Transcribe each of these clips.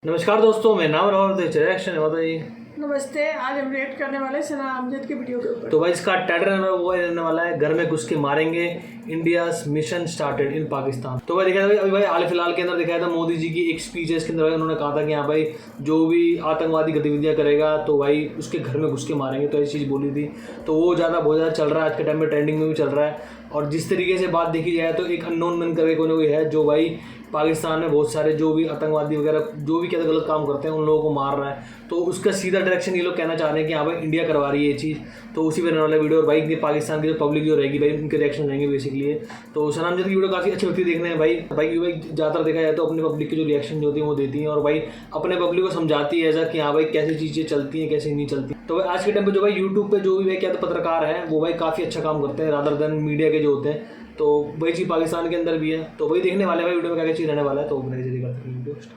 नमस्कार दोस्तों, मैं नाम राहुल रिएक्शन है बताइए। नमस्ते। आज हम रिएक्ट करने वाले सना अमजद की वीडियो के ऊपर। तो भाई इसका टाइटल वो रहने वाला है घर में घुस के मारेंगे, India's mission started in Pakistan. तो भाई देखा था अभी भाई हाल फिलहाल के अंदर दिखाया था मोदी जी की एक स्पीच है। इसके अंदर उन्होंने कहा था कि हाँ भाई जो भी आतंकवादी गतिविधियां करेगा तो भाई उसके घर में घुस के मारेंगे, तो ऐसी चीज़ बोली थी। तो वो बहुत ज़्यादा चल रहा है आज के टाइम में, ट्रेंडिंग में भी चल रहा है। और जिस तरीके से बात देखी जाए तो एक अननोन मैन करके कोई है जो भाई पाकिस्तान में बहुत सारे जो भी आतंकवादी वगैरह जो भी क्या गलत काम करते हैं उन लोगों को मार रहा है। तो उसका सीधा डायरेक्शन ये लोग कहना चाह रहे हैं कि हाँ भाई इंडिया करवा रही है ये चीज़। तो उसी पर रहने वाला वीडियो और भाई कि पाकिस्तान की जो पब्लिक जो रहेगी भाई उनके रिएक्शन रहेंगे बेसिकली। तो सना अमजद की वीडियो काफ़ी अच्छी लगती है देखने में भाई ज़्यादातर देखा जाए तो अपने पब्लिक के जो रिएक्शन जो होती है वो देती हैं और भाई अपने पब्लिक को समझाती है ऐसा कि हाँ भाई कैसी चीज़ें चलती हैं कैसे नहीं चलती। तो भाई आज के टाइम पे जो भाई यूट्यूब पे जो भी भाई क्या पत्रकार हैं वो भाई काफ़ी अच्छा काम करते हैं रादर देन मीडिया के जो होते हैं। तो वही चीज़ पाकिस्तान के अंदर भी है। तो वही देखने वाले भाई वीडियो में क्या चीज़ रहने वाला है। तो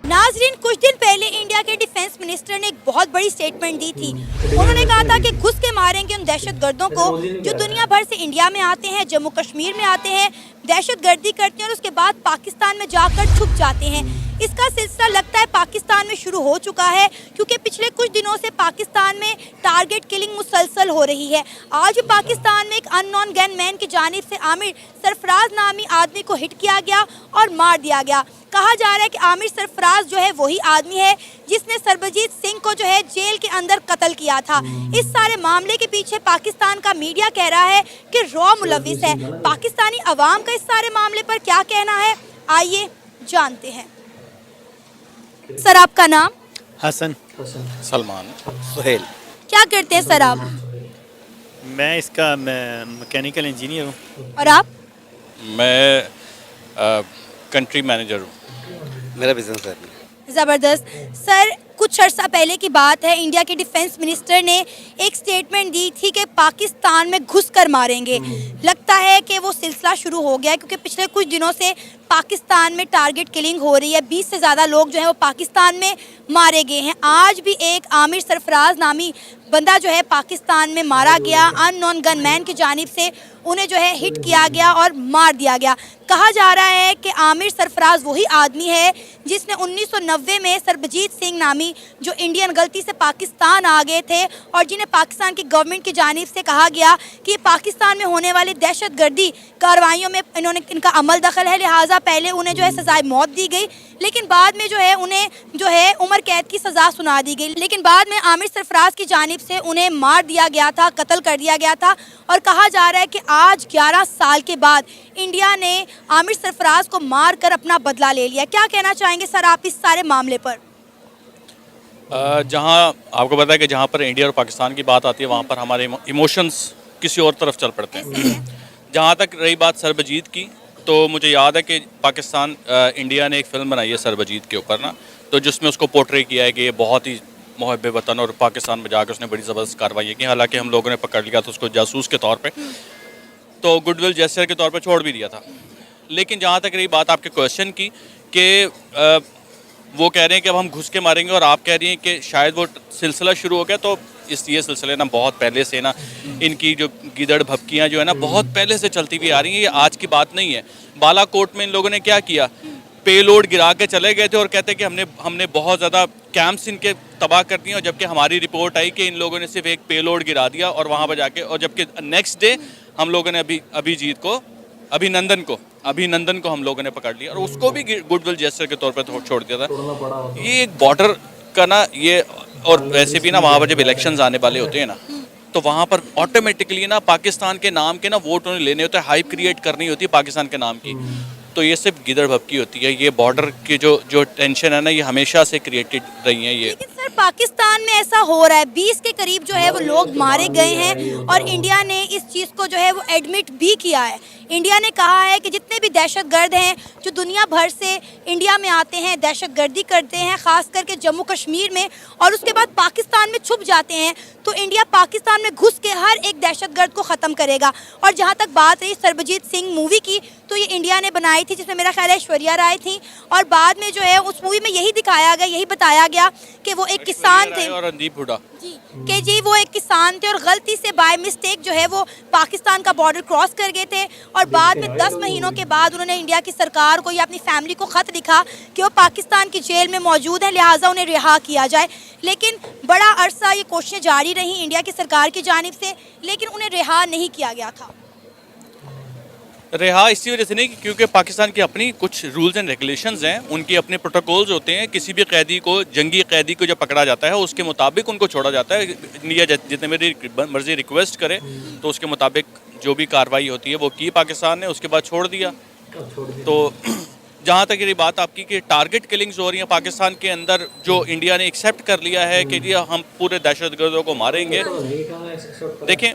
नाजरीन, कुछ दिन पहले इंडिया के डिफेंस मिनिस्टर ने एक बहुत बड़ी स्टेटमेंट दी थी। उन्होंने कहा था कि घुस के मारेंगे उन दहशतगर्दों को जो दुनिया भर से इंडिया में आते हैं, जम्मू कश्मीर में आते हैं, दहशतगर्दी करते हैं और उसके बाद पाकिस्तान में जाकर छुप जाते हैं। इसका सिलसिला लगता है पाकिस्तान में शुरू हो चुका है, क्योंकि पिछले कुछ दिनों से पाकिस्तान में टारगेट किलिंग मुसलसल हो रही है। आज पाकिस्तान में एक अननोन गनमैन की जानिब से आमिर सरफराज नामी आदमी को हिट किया गया और मार दिया गया। कहा जा रहा है कि आमिर सरफराज जो है वही आदमी है जिसने सरबजीत सिंह को जो है जेल के अंदर कत्ल किया था। इस सारे मामले के पीछे पाकिस्तान का मीडिया कह रहा है कि रॉ मुलविस है। पाकिस्तानी अवाम का इस सारे मामले पर क्या कहना है, आइए जानते हैं। सर, आपका नाम? हसन सलमान सुहेल। क्या करते हैं सर आप? मैं इसका मैकेनिकल इंजीनियर हूँ। और आप? मैं कंट्री मैनेजर हूँ। मेरा बिजनेस है। ज़बरदस्त। सर, कुछ अर्सा पहले की बात है, इंडिया के डिफेंस मिनिस्टर ने एक स्टेटमेंट दी थी कि पाकिस्तान में घुस कर मारेंगे। लगता है कि वो सिलसिला शुरू हो गया है, क्योंकि पिछले कुछ दिनों से पाकिस्तान में टारगेट किलिंग हो रही है। 20 से ज़्यादा लोग जो हैं वो पाकिस्तान में मारे गए हैं। आज भी एक आमिर सरफराज नामी बंदा जो है पाकिस्तान में मारा गया। अननोन गनमैन की जानिब से उन्हें जो है हिट किया गया और मार दिया गया। कहा जा रहा है कि आमिर सरफराज वही आदमी है जिसने 1990 में सरबजीत सिंह नामी जो इंडियन गलती से पाकिस्तान आ गए थे और जिन्हें पाकिस्तान की गवर्नमेंट की जानिब से कहा गया कि पाकिस्तान में होने वाली दहशतगर्दी कार्रवाइयों में इनका अमल दखल है, लिहाजा पहले उन्हें जो है सजाए मौत दी गई, लेकिन बाद में जो है उन्हें जो है उम्र कैद की सज़ा सुना दी गई। लेकिन बाद में आमिर सरफराज की जानिब से उन्हें मार दिया गया था, कत्ल कर दिया गया था। और कहा जा रहा है कि आज 11 साल के बाद इंडिया ने आमिर सरफराज को मार कर अपना बदला ले लिया। क्या कहना चाहेंगे सर आप इस सारे मामले पर? जहाँ आपको पता है कि जहाँ पर इंडिया और पाकिस्तान की बात आती है वहाँ पर हमारे इमोशंस किसी और तरफ चल पड़ते हैं। जहाँ तक रही बात सरबजीत की, तो मुझे याद है कि पाकिस्तान इंडिया ने एक फ़िल्म बनाई है सरबजीत के ऊपर ना, तो जिसमें उसको पोर्ट्रे किया है कि ये बहुत ही मुहब्बे वतन और पाकिस्तान में जाकर उसने बड़ी ज़बरदस्त कार्रवाई की। हालांकि हम लोगों ने पकड़ लिया था उसको जासूस के तौर पे, तो गुडविल जेस्चर के तौर पे छोड़ भी दिया था। लेकिन जहाँ तक रही बात आपके क्वेश्चन की कि वो कह रहे हैं कि अब हम घुस के मारेंगे और आप कह रही हैं कि शायद वो सिलसिला शुरू हो गया, तो ये सिलसिले ना बहुत पहले से ना इनकी जो गिदड़ भपकियाँ जो है ना बहुत पहले से चलती हुई आ रही हैं। ये आज की बात नहीं है। बालाकोट में इन लोगों ने क्या किया, पेलोड गिरा के चले गए थे और कहते कि हमने बहुत ज़्यादा कैंप्स इनके तबाह कर दिए, और जबकि हमारी रिपोर्ट आई कि इन लोगों ने सिर्फ एक पेलोड गिरा दिया और वहाँ पर जाके, और जबकि नेक्स्ट डे हम लोगों ने अभिनंदन को हम लोगों ने पकड़ लिया और उसको भी गुडविल जेस्चर के तौर पर छोड़ दिया था। ये एक बॉर्डर का ना ये, और वैसे भी ना वहाँ पर जब इलेक्शंस आने वाले होते हैं ना तो वहाँ पर ऑटोमेटिकली ना पाकिस्तान के नाम के ना वोट उन्हें लेने होते हैं, हाइप क्रिएट करनी होती है पाकिस्तान के नाम की। तो ये सिर्फ गिदड़ भपकी होती है। ये बॉर्डर की जो टेंशन है ना ये हमेशा से क्रिएटेड रही है ये। लेकिन सर पाकिस्तान में ऐसा हो रहा है, 20 के करीब जो है वो लोग मारे गए हैं और इंडिया ने इस चीज़ को जो है वो एडमिट भी किया है। इंडिया ने कहा है कि जितने भी दहशतगर्द हैं जो दुनिया भर से इंडिया में आते हैं, दहशतगर्दी करते हैं, ख़ास करके जम्मू कश्मीर में, और उसके बाद पाकिस्तान में छुप जाते हैं, तो इंडिया पाकिस्तान में घुस के हर एक दहशतगर्द को ख़त्म करेगा। और जहाँ तक बात रही सरबजीत सिंह मूवी की, तो ये इंडिया ने बनाई थी, जिसमें मेरा ख्याल है ऐश्वर्या राय थी, और बाद में जो है उस मूवी में यही दिखाया गया, यही बताया गया कि वो एक किसान थे और रणदीप हुड्डा। जी कि जी वो एक किसान थे और गलती से बाय मिस्टेक जो है वो पाकिस्तान का बॉर्डर क्रॉस कर गए थे और बाद में 10 महीनों के बाद उन्होंने इंडिया की सरकार को या अपनी फैमिली को ख़त लिखा कि वो पाकिस्तान की जेल में मौजूद हैं, लिहाजा उन्हें रिहा किया जाए। लेकिन बड़ा अरसा ये कोशिशें जारी रहीं इंडिया की सरकार की जानिब से, लेकिन उन्हें रिहा नहीं किया गया था। रिहा इसी वजह से नहीं क्योंकि पाकिस्तान की अपनी कुछ रूल्स एंड रेगुलेशंस हैं, उनके अपने प्रोटोकॉल्स होते हैं। किसी भी कैदी को, जंगी कैदी को जब पकड़ा जाता है उसके मुताबिक उनको छोड़ा जाता है। इंडिया जितने मेरी मर्जी रिक्वेस्ट करे तो उसके मुताबिक जो भी कार्रवाई होती है वो की पाकिस्तान ने, उसके बाद छोड़ दिया। तो जहाँ तक ये बात आपकी कि टारगेट किलिंग्स हो रही हैं पाकिस्तान के अंदर, जो इंडिया ने एक्सेप्ट कर लिया है कि जी हम पूरे दहशतगर्दों को मारेंगे। देखें,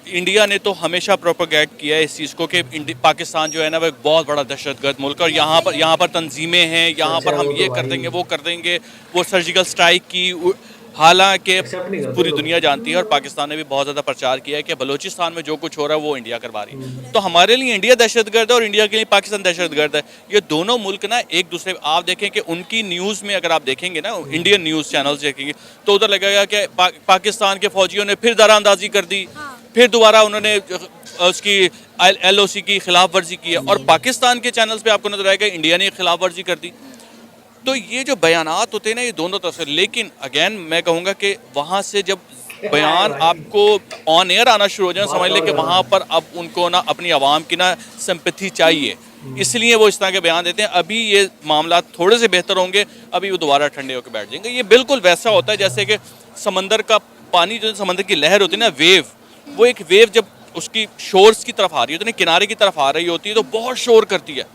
इंडिया ने तो हमेशा प्रोपोगेट किया है इस चीज़ को कि पाकिस्तान जो है ना वो एक बहुत बड़ा दहशतगर्द मुल्क है और यहाँ पर तंजीमें हैं, यहाँ पर हम ये कर देंगे वो कर देंगे। वो सर्जिकल स्ट्राइक की, हालांकि पूरी दुनिया जानती है और पाकिस्तान ने भी बहुत ज़्यादा प्रचार किया है कि बलूचिस्तान में जो कुछ हो रहा है वो इंडिया करवा रही है। तो हमारे लिए इंडिया दहशतगर्द है और इंडिया के लिए पाकिस्तान दहशतगर्द है। ये दोनों मुल्क ना एक दूसरे, आप देखें कि उनकी न्यूज़ में अगर आप देखेंगे ना, इंडियन न्यूज़ चैनल्स देखेंगे तो उधर लगेगा कि पाकिस्तान के फौजियों ने फिर दरारअंदाजी कर दी, फिर दोबारा उन्होंने उसकी LOC की खिलाफ वर्जी की है। और पाकिस्तान के चैनल्स पे आपको नजर आएगा इंडिया ने खिलाफ वर्जी कर दी। तो ये जो बयानात होते हैं ना, ये दोनों तरफ से। लेकिन अगेन मैं कहूँगा कि वहाँ से जब बयान आपको ऑन एयर आना शुरू हो जाए, समझ लें कि वहाँ पर अब उनको ना अपनी आवाम की ना सिंपैथी चाहिए, इसलिए वो इस तरह के बयान देते हैं। अभी ये मामला थोड़े से बेहतर होंगे, अभी वो दोबारा ठंडे होकर बैठ जाएंगे। ये बिल्कुल वैसा होता है जैसे कि समंदर का पानी, जो समंदर की लहर होती है ना, वेव, वो एक वेव जब उसकी शोर्स की तरफ आ रही होती है, किनारे की तरफ आ रही होती है तो बहुत शोर करती है,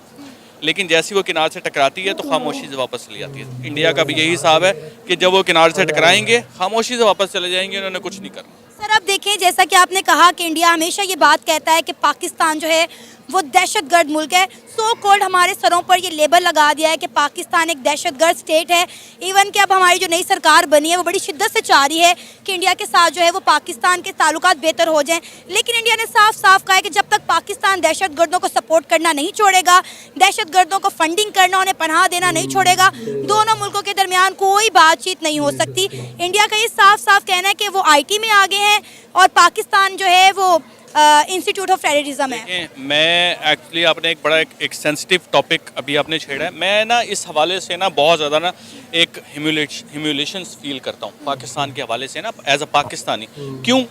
लेकिन जैसे वो किनारे से टकराती है तो खामोशी से वापस चली जाती है। इंडिया का भी यही हिसाब है कि जब वो किनारे से टकराएंगे खामोशी से वापस चले जाएंगे, उन्होंने कुछ नहीं करना। सर अब देखें, जैसा कि आपने कहा कि इंडिया हमेशा ये बात कहता है कि पाकिस्तान जो है वो दहशतगर्द मुल्क है। सो कॉल्ड हमारे सरों पर ये लेबल लगा दिया है कि पाकिस्तान एक दहशतगर्द स्टेट है। इवन कि अब हमारी जो नई सरकार बनी है वो बड़ी शिद्दत से चाह रही है कि इंडिया के साथ जो है वो पाकिस्तान के ताल्लुकात बेहतर हो जाएं। लेकिन इंडिया ने साफ साफ कहा है कि जब तक पाकिस्तान दहशतगर्दों को सपोर्ट करना नहीं छोड़ेगा, दहशतगर्दों को फंडिंग करना, उन्हें पनाह देना नहीं छोड़ेगा, दोनों मुल्कों के दरमियान कोई बातचीत नहीं हो सकती। इंडिया का ये साफ साफ कहना है कि वो IT में आगे हैं और पाकिस्तान जो है वो इंस्टीट्यूट ऑफ टेररिज्म है। मैं एक्चुअली आपने एक बड़ा एक सेंसिटिव टॉपिक अभी आपने छेड़ा है। मैं ना इस हवाले से ना बहुत ज़्यादा ना एक ह्यूमिलेशंस फील करता हूँ पाकिस्तान के हवाले से ना, एज अ पाकिस्तानी। क्यों?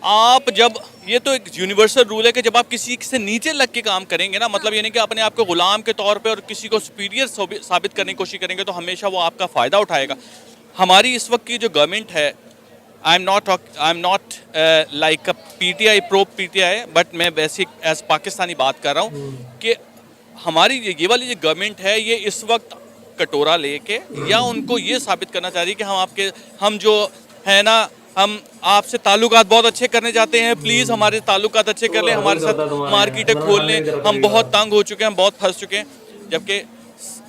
आप जब, ये तो एक यूनिवर्सल रूल है कि जब आप किसी से नीचे लग के काम करेंगे ना, मतलब ये नहीं कि अपने आप को गुलाम के तौर पे और किसी को सुपीरियर साबित करने की कोशिश करेंगे तो हमेशा वो आपका फ़ायदा उठाएगा। हमारी इस वक्त की जो गवर्नमेंट है, I am not like a PTI, pro PTI, but मैं बेसिक एज पाकिस्तानी बात कर रहा हूँ कि हमारी ये वाली जो गवर्नमेंट है ये इस वक्त कटोरा लेके या उनको ये साबित करना चाह रही है कि हम जो है ना, हम आपसे ताल्लुकात बहुत अच्छे करने जाते हैं, प्लीज़ हमारे ताल्लुकात अच्छे कर लें, हमारे साथ मार्केटें खोल लें, हम बहुत तंग हो चुके हैं, हम बहुत फंस चुके हैं। जबकि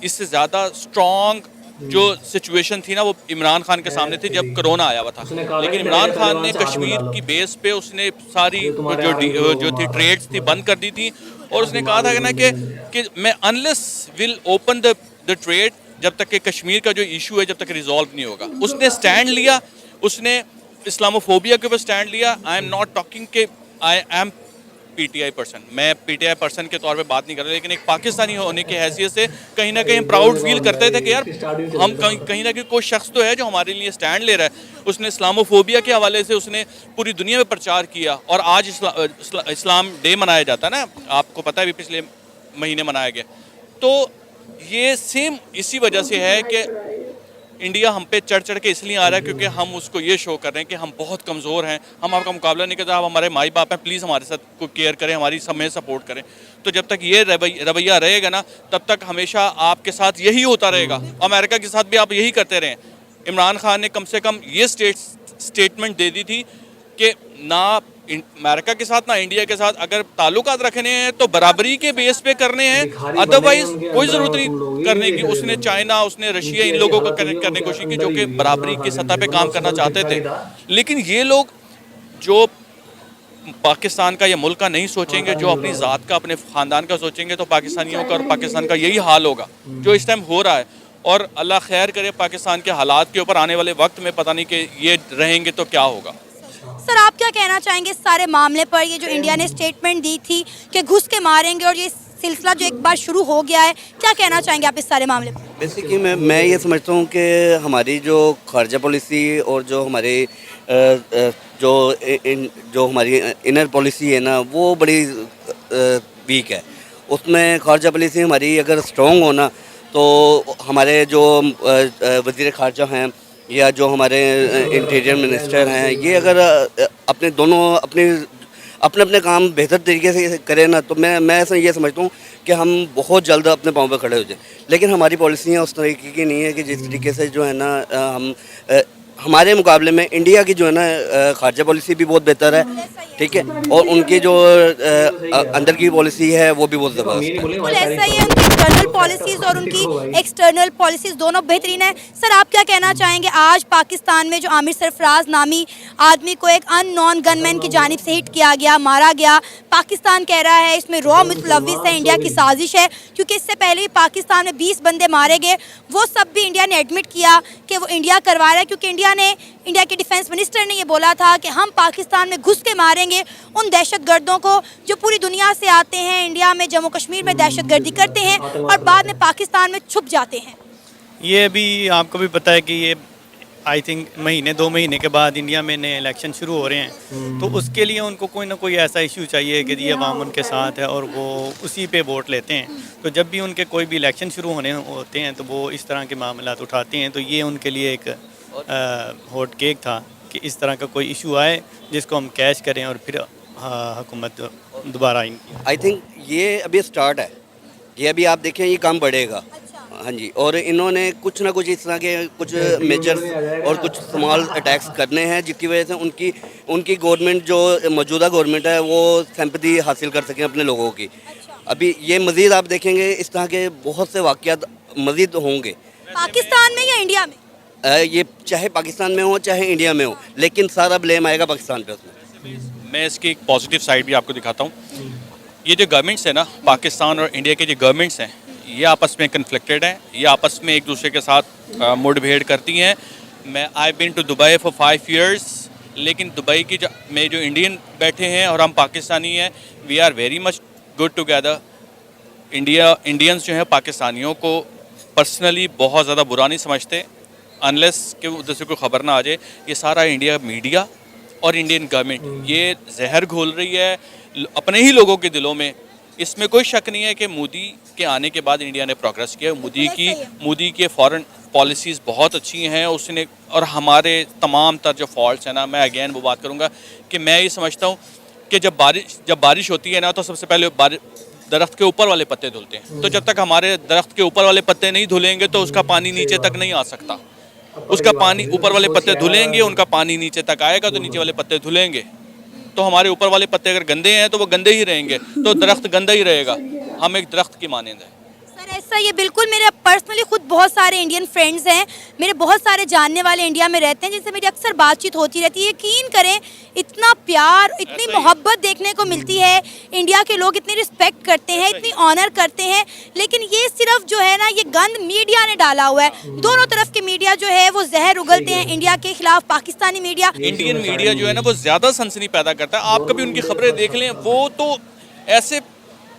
इससे ज़्यादा स्ट्रॉन्ग जो सिचुएशन थी ना वो इमरान खान के सामने थी जब कोरोना आया हुआ था। लेकिन इमरान खान ने कश्मीर की बेस पे उसने सारी जो थी ट्रेड्स थी बंद कर दी थी और उसने कहा था ना कि मैं unless will open the trade जब तक कि कश्मीर का जो इशू है जब तक रिजॉल्व नहीं होगा। उसने स्टैंड लिया, उसने इस्लामोफोबिया के ऊपर स्टैंड लिया। आई एम नॉट टॉकिंग के आई एम PTI पर्सन, मैं PTI पर्सन के तौर पे बात नहीं कर रहा, लेकिन एक पाकिस्तानी होने की हैसियत से कहीं ना कहीं प्राउड फील करते थे कि यार हम कहीं ना कहीं कोई शख्स तो है जो हमारे लिए स्टैंड ले रहा है। उसने इस्लामोफोबिया के हवाले से उसने पूरी दुनिया में प्रचार किया और आज इस्लाम डे मनाया जाता है ना, आपको पता है भी पिछले महीने मनाया गया। तो ये सेम इसी वजह से है कि इंडिया हम पे चढ़ के इसलिए आ रहा है क्योंकि हम उसको ये शो कर रहे हैं कि हम बहुत कमज़ोर हैं, हम आपका मुकाबला नहीं करते, आप हमारे माई बाप हैं, प्लीज़ हमारे साथ को केयर करें, हमारी समय सपोर्ट करें। तो जब तक ये रवैया रहेगा ना तब तक हमेशा आपके साथ यही होता रहेगा। अमेरिका के साथ भी आप यही करते रहें। इमरान खान ने कम से कम ये स्टेटमेंट दे दी थी कि ना अमेरिका के साथ ना इंडिया के साथ अगर ताल्लुकात रखने हैं तो बराबरी के बेस पे करने हैं, अदरवाइज कोई ज़रूरत नहीं करने की। उसने चाइना, उसने रशिया, इन लोगों को कनेक्ट करने की कोशिश की जो कि बराबरी की सतह पे काम करना चाहते थे। लेकिन ये लोग जो पाकिस्तान का या मुल्क का नहीं सोचेंगे, जो अपनी ज़ात का, अपने ख़ानदान का सोचेंगे, तो पाकिस्तानियों का और पाकिस्तान का यही हाल होगा जो इस टाइम हो रहा है। और अल्लाह खैर करे पाकिस्तान के हालात के ऊपर आने वाले वक्त में पता नहीं कि ये रहेंगे तो क्या होगा। सर आप क्या कहना चाहेंगे इस सारे मामले पर, ये जो इंडिया ने स्टेटमेंट दी थी कि घुस के मारेंगे और ये सिलसिला जो एक बार शुरू हो गया है, क्या कहना चाहेंगे आप इस सारे मामले पर? बेसिकली मैं ये समझता हूँ कि हमारी जो खारजा पॉलिसी और जो हमारे जो हमारी इनर पॉलिसी है ना, वो बड़ी वीक है। उसमें खारजा पॉलिसी हमारी अगर स्ट्रॉन्ग हो ना, तो हमारे जो वज़ीर खारजा हैं या जो हमारे इंटीरियर मिनिस्टर हैं, ये अगर अपने दोनों अपने अपने काम बेहतर तरीके से करें ना, तो मैं ऐसा ये समझता हूँ कि हम बहुत जल्द अपने पाँव पर खड़े हो जाए। लेकिन हमारी पॉलिसियाँ उस तरीके की नहीं है कि जिस तरीके से जो है ना हम हमारे मुकाबले में इंडिया की जो है ना खारजा पॉलिसी भी बहुत बेहतर है, ठीक है, और उनकी जो अंदर की पॉलिसी है वो भी बहुत ज़बरदस्त है। बिल्कुल ऐसा ही है, उनकी इंटरनल पॉलिसीज और उनकी एक्सटर्नल पॉलिसीज दोनों बेहतरीन है। सर आप क्या कहना चाहेंगे, आज पाकिस्तान में जो आमिर सरफराज नामी आदमी को एक अननोन गनमैन की जानिब से हिट किया गया, मारा गया, पाकिस्तान कह रहा है इसमें रॉ मुतलविस है, इंडिया की साजिश है, क्योंकि इससे पहले भी पाकिस्तान में 20 बंदे मारे गए, वो सब भी इंडिया ने एडमिट किया कि वो इंडिया करवा रहा है, क्योंकि इंडिया के डिफेंस मिनिस्टर ने ये बोला था कि हम पाकिस्तान में घुस के मारेंगे उन दहशतगर्दों को जो पूरी दुनिया से आते हैं, इंडिया में जम्मू कश्मीर में दहशतगर्दी करते हैं और बाद में पाकिस्तान में छुप जाते हैं। ये अभी आपको भी पता है कि ये आई थिंक महीने 2 महीने के बाद इंडिया में नए इलेक्शन शुरू हो रहे हैं, तो उसके लिए उनको कोई ना कोई ऐसा इशू चाहिए कि ये अवाम उनके साथ है और वो उसी पे वोट लेते हैं। तो जब भी उनके कोई भी इलेक्शन शुरू होने होते हैं तो वो इस तरह के मामलात उठाते हैं। तो ये उनके लिए एक हॉट केक था कि इस तरह का कोई इशू आए जिसको हम कैश करें और फिर हुकूमत दोबारा आएंगी। आई थिंक ये अभी स्टार्ट है, ये अभी आप देखें ये काम बढ़ेगा। हाँ जी, और इन्होंने कुछ ना कुछ इस तरह के कुछ मेजर्स और कुछ स्मॉल अटैक्स करने हैं जिसकी वजह से उनकी गवर्नमेंट जो मौजूदा गवर्नमेंट है वो सिंपैथी हासिल कर सकें अपने लोगों की। अभी ये मज़ीद आप देखेंगे इस तरह के बहुत से वाक़यात मज़ीद होंगे पाकिस्तान में या इंडिया में, ये चाहे पाकिस्तान में हो चाहे इंडिया में हो, लेकिन सारा ब्लेम आएगा पाकिस्तान पे उसमें। मैं इसकी एक पॉजिटिव साइड भी आपको दिखाता हूँ। ये जो गवर्नमेंट्स है ना, पाकिस्तान और इंडिया के जो गवर्नमेंट्स हैं, ये आपस में कन्फ्लिक्टेड हैं, ये आपस में एक दूसरे के साथ मुठभेड़ करती हैं। आई बिन टू दुबई फॉर 5 years, लेकिन दुबई की में जो इंडियन बैठे हैं और हम पाकिस्तानी हैं, we are very much good together. Indians जो हैं पाकिस्तानियों को पर्सनली बहुत ज़्यादा बुरा नहीं समझते, अनलेस कि उधर से कोई ख़बर ना आ जाए। ये सारा इंडिया मीडिया और इंडियन गवर्नमेंट ये जहर घोल रही है अपने ही लोगों के दिलों में। इसमें कोई शक नहीं है कि मोदी के आने के बाद इंडिया ने प्रोग्रेस किया। मोदी के फॉरेन पॉलिसीज़ बहुत अच्छी हैं उसने, और हमारे तमाम तर जो फॉल्ट्स हैं ना, मैं अगेन वो बात करूँगा कि मैं ये समझता हूँ कि जब बारिश होती है ना, तो सबसे पहले दरख्त के ऊपर वाले पत्ते धुलते हैं। तो जब तक हमारे दरख्त के ऊपर वाले पत्ते नहीं धुलेंगे तो उसका पानी नीचे तक नहीं आ सकता। उसका पानी ऊपर वाले पत्ते धुलेंगे, उनका पानी नीचे तक आएगा, तो नीचे वाले पत्ते धुलेंगे। तो हमारे ऊपर वाले पत्ते अगर गंदे हैं तो वो गंदे ही रहेंगे, तो दरख्त गंदा ही रहेगा। हम एक दरख्त की मानंद है। सर ऐसा ये बिल्कुल, मेरे पर्सनली खुद बहुत सारे इंडियन फ्रेंड्स हैं, मेरे बहुत सारे जानने वाले इंडिया में रहते हैं जिनसे मेरी अक्सर बातचीत होती रहती है। यकीन करें इतना प्यार, इतनी मोहब्बत देखने को मिलती है, इंडिया के लोग इतनी रिस्पेक्ट करते हैं, इतनी ऑनर करते हैं। लेकिन ये सिर्फ जो है ना, ये गंद मीडिया ने डाला हुआ है। दोनों तरफ के मीडिया जो है वो जहर उगलते हैं इंडिया के खिलाफ। पाकिस्तानी मीडिया, इंडियन मीडिया जो है ना वो ज़्यादा सनसनी पैदा करता है। आप कभी उनकी खबरें देख लें, वो तो ऐसे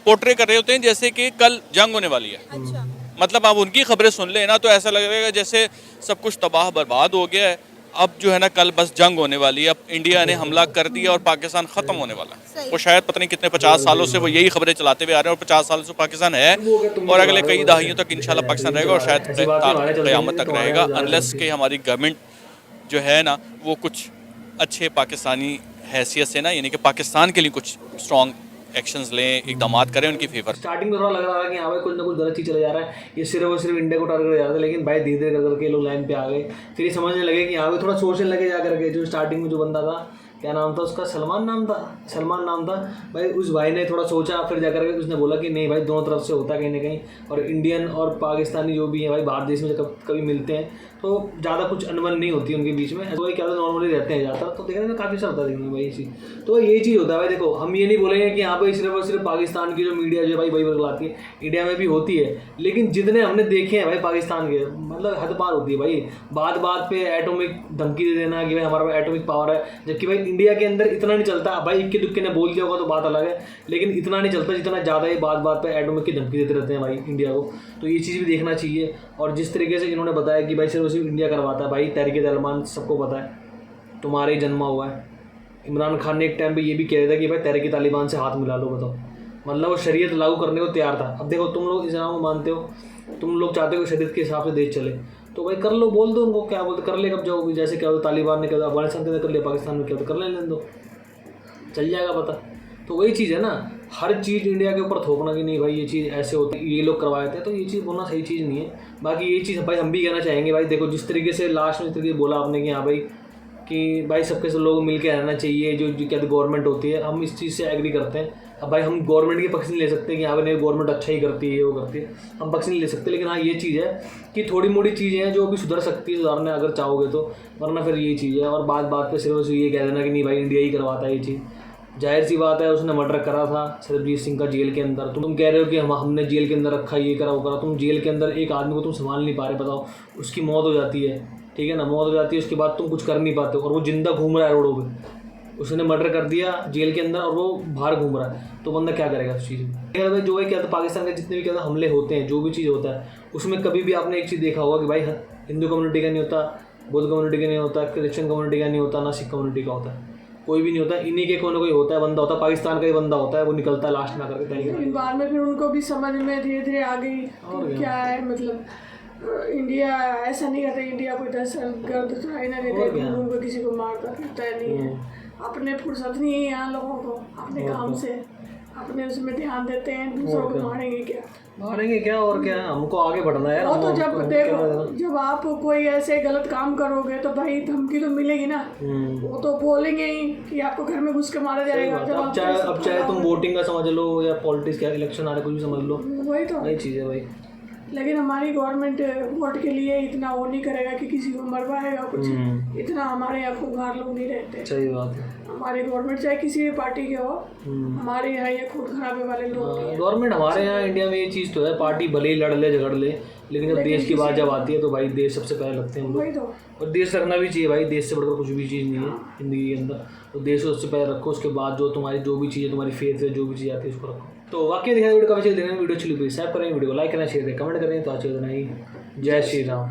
पोर्ट्रे कर रहे होते हैं जैसे कि कल जंग होने वाली है। अच्छा। मतलब आप उनकी खबरें सुन लें ना तो ऐसा लगेगा जैसे सब कुछ तबाह बर्बाद हो गया है। अब जो है ना कल बस जंग होने वाली है, अब इंडिया ने हमला कर दिया और पाकिस्तान ख़त्म होने वाला है। वो शायद पता नहीं कितने 50 सालों से वो यही खबरें चलाते हुए आ रहे हैं, और 50 सालों से पाकिस्तान है और अगले कई दहाइयों तक इंशाल्लाह पाकिस्तान रहेगा, और शायद क़यामत तक रहेगा, अनलेस कि हमारी गवर्नमेंट जो है ना वो कुछ अच्छे पाकिस्तानी हैसियत से ना, यानी कि पाकिस्तान के लिए कुछ स्ट्रॉन्ग एक्शंस लें, इकदाम करें उनकी फेवर। स्टार्टिंग में थोड़ा लग रहा था कि हाँ भाई कुछ ना कुछ गलत चीज़ चला जा रहा है, ये सिर्फ और सिर्फ इंडिया को टारगेट कर जा रहा था। लेकिन भाई धीरे धीरे करके लोग लाइन पे आ गए, फिर ये समझने लगे कि हाँ भाई थोड़ा सोचने लगे जा करके। जो स्टार्टिंग में जो बंदा था क्या नाम था उसका, सलमान नाम था भाई। उस भाई ने थोड़ा सोचा, फिर जाकर के उसने बोला कि नहीं भाई दोनों तरफ से होता है कहीं ना कहीं, और इंडियन और पाकिस्तानी जो भी है भाई भारत देश में जब कभी मिलते हैं तो ज़्यादा कुछ अनबन नहीं होती उनके बीच में, तो भाई क्या नॉर्मली रहते हैं ज़्यादा, तो देखने में काफ़ी अच्छा होता है देखने में भाई ये चीज़। तो भाई ये चीज़ होता है भाई। देखो हम ये नहीं बोलेंगे कि यहाँ पर सिर्फ और सिर्फ पाकिस्तान की जो मीडिया जो भाई बरगलाती है, इंडिया में भी होती है, लेकिन जितने हमने देखे हैं भाई पाकिस्तान के, मतलब हद पार होती है भाई। बात पे एटॉमिक धमकी दे देना कि भाई हमारे पास एटॉमिक पावर है, जबकि भाई इंडिया के अंदर इतना नहीं चलता भाई। इक्के दुक्के ने बोल दिया होगा तो बात अलग है, लेकिन इतना नहीं चलता जितना ज़्यादा ही बात पे एटॉमिक की धमकी देते रहते हैं भाई इंडिया को। तो ये चीज़ भी देखना चाहिए। और जिस तरीके से इन्होंने बताया कि भाई सिर्फ इंडिया करवाता है भाई, तहरीक-ए-तालिबान सबको पता है, तुम्हारे ही जन्मा हुआ है। इमरान खान ने एक टाइम पे ये भी कह रहा था कि भाई तहरीक-ए-तालिबान से हाथ मिला लो, बताओ। मतलब वो शरीयत लागू करने को तैयार था। अब देखो तुम लोग इस्लाम को मानते हो, तुम लोग चाहते हो शरीयत के हिसाब से देश चले, तो भाई कर लो, बोल दो उनको, क्या बोलते कर ले कब जाओगे। जैसे क्या होता तालिबान ने क्या अफगानिस्तान के अंदर कर लिया, पाकिस्तान में क्या होता कर लेने दो, चल जाएगा पता। तो वही चीज़ है ना, हर चीज़ इंडिया के ऊपर थोपना कि नहीं भाई ये चीज़ ऐसे होती है, ये लोग करवाए थे, तो ये चीज़ बोलना सही चीज़ नहीं है। बाकी ये चीज़ भाई हम भी कहना चाहेंगे भाई, देखो जिस तरीके से लास्ट में जिस तरीके बोला आपने कि हाँ भाई कि भाई सबके सब लोग मिल के रहना चाहिए, जो क्या गवर्नमेंट होती है, हम इस चीज़ से एग्री करते हैं। अब भाई हम गवर्नमेंट के पक्ष नहीं ले सकते कि हाँ भाई नहीं गवर्नमेंट अच्छा ही करती है, वो करती है, हम पक्ष नहीं ले सकते। लेकिन हाँ ये चीज़ है कि थोड़ी मोड़ी चीज़ें हैं जो अभी सुधर सकती है, सुधारना अगर चाहोगे तो, वरना फिर ये चीज़ है। और बात पे सिर्फ ये कह देना कि नहीं भाई इंडिया ही करवाता है ये चीज़, जाहिर सी बात है। उसने मर्डर करा था सरबजीत सिंह का जेल के अंदर, तुम कह रहे हो कि हमने जेल के अंदर रखा, ये करा वो करा। तुम जेल के अंदर एक आदमी को तुम संभाल नहीं पा रहे, बताओ, उसकी मौत हो जाती है, ठीक है ना, मौत हो जाती है, उसके बाद तुम कुछ कर नहीं पाते, और वो जिंदा घूम रहा है रोडों पे। उसने मर्डर कर दिया जेल के अंदर और वो बाहर घूम रहा है, तो बंदा क्या करेगा उस चीज़ में। भाई जो है क्या, तो पाकिस्तान के जितने भी क्या हमले होते हैं, जो भी चीज़ होता है, उसमें कभी भी आपने एक चीज़ देखा होगा कि भाई हिंदू कम्युनिटी का नहीं होता, बौद्ध कम्युनिटी का नहीं होता, क्रिश्चियन कम्युनिटी का नहीं होता, ना सिख कम्युनिटी का होता है, कोई भी नहीं होता। इन्हीं के कोई ना कोई होता है, बंदा होता है, पाकिस्तान का ही बंदा होता है, वो निकलता है लास्ट में आकर के। लेकिन बाद में फिर उनको भी समझ में धीरे धीरे आ गई कि क्या है, मतलब इंडिया ऐसा नहीं करता, इंडिया कोई दहशतगर्द तो है ना, उनको किसी को मारता फिरता है नहीं है। अपने फुर्सत नहीं है यहाँ लोगों को, अपने काम से अपने उसमें ध्यान देते हैं, दूसरों को मारेंगे क्या और क्या, हमको आगे बढ़ना है। वो तो जब देखो, जब आप कोई ऐसे गलत काम करोगे तो भाई धमकी तो मिलेगी ना, वो तो बोलेंगे ही कि आपको घर में घुस के मारा जाएगा। अब चाहे तुम वोटिंग का समझ लो या पॉलिटिक्स का इलेक्शन आ रहा है, कुछ भी समझ लो, वही तो वही चीज़ है भाई। लेकिन हमारी गवर्नमेंट वोट के लिए इतना वो नहीं करेगा कि किसी को मरवाएगा कुछ, इतना हमारे यहाँ खूंखार लोग नहीं रहते। सही बात है। हमारी गवर्नमेंट चाहे किसी भी पार्टी के हो, हमारे यहाँ ये खून खराबे वाले लोग हैं। गवर्नमेंट हमारे यहाँ इंडिया में ये चीज़ तो है, पार्टी भले ही लड़ ले झगड़ ले, लेकिन जब देश की बात जब आती है तो भाई देश सबसे पहले लगते हैं हम लोग। वही तो, और देश रखना भी चाहिए भाई, देश से बढ़कर कुछ भी चीज़ नहीं है ज़िंदगी के अंदर। तो देश को सबसे पहले रखो, उसके बाद जो तुम्हारी जो भी चीज़ है, तुम्हारी फेथ है, जो भी चीज़ आती है उसको रखो। तो वाकई दिखाई वीडियो का वैसे देना, वीडियो अच्छी लगी सब्सक्राइब करें, वीडियो को लाइक करना, शेयर करें, कमेंट करें। तो आज इतना ही, जय श्री राम।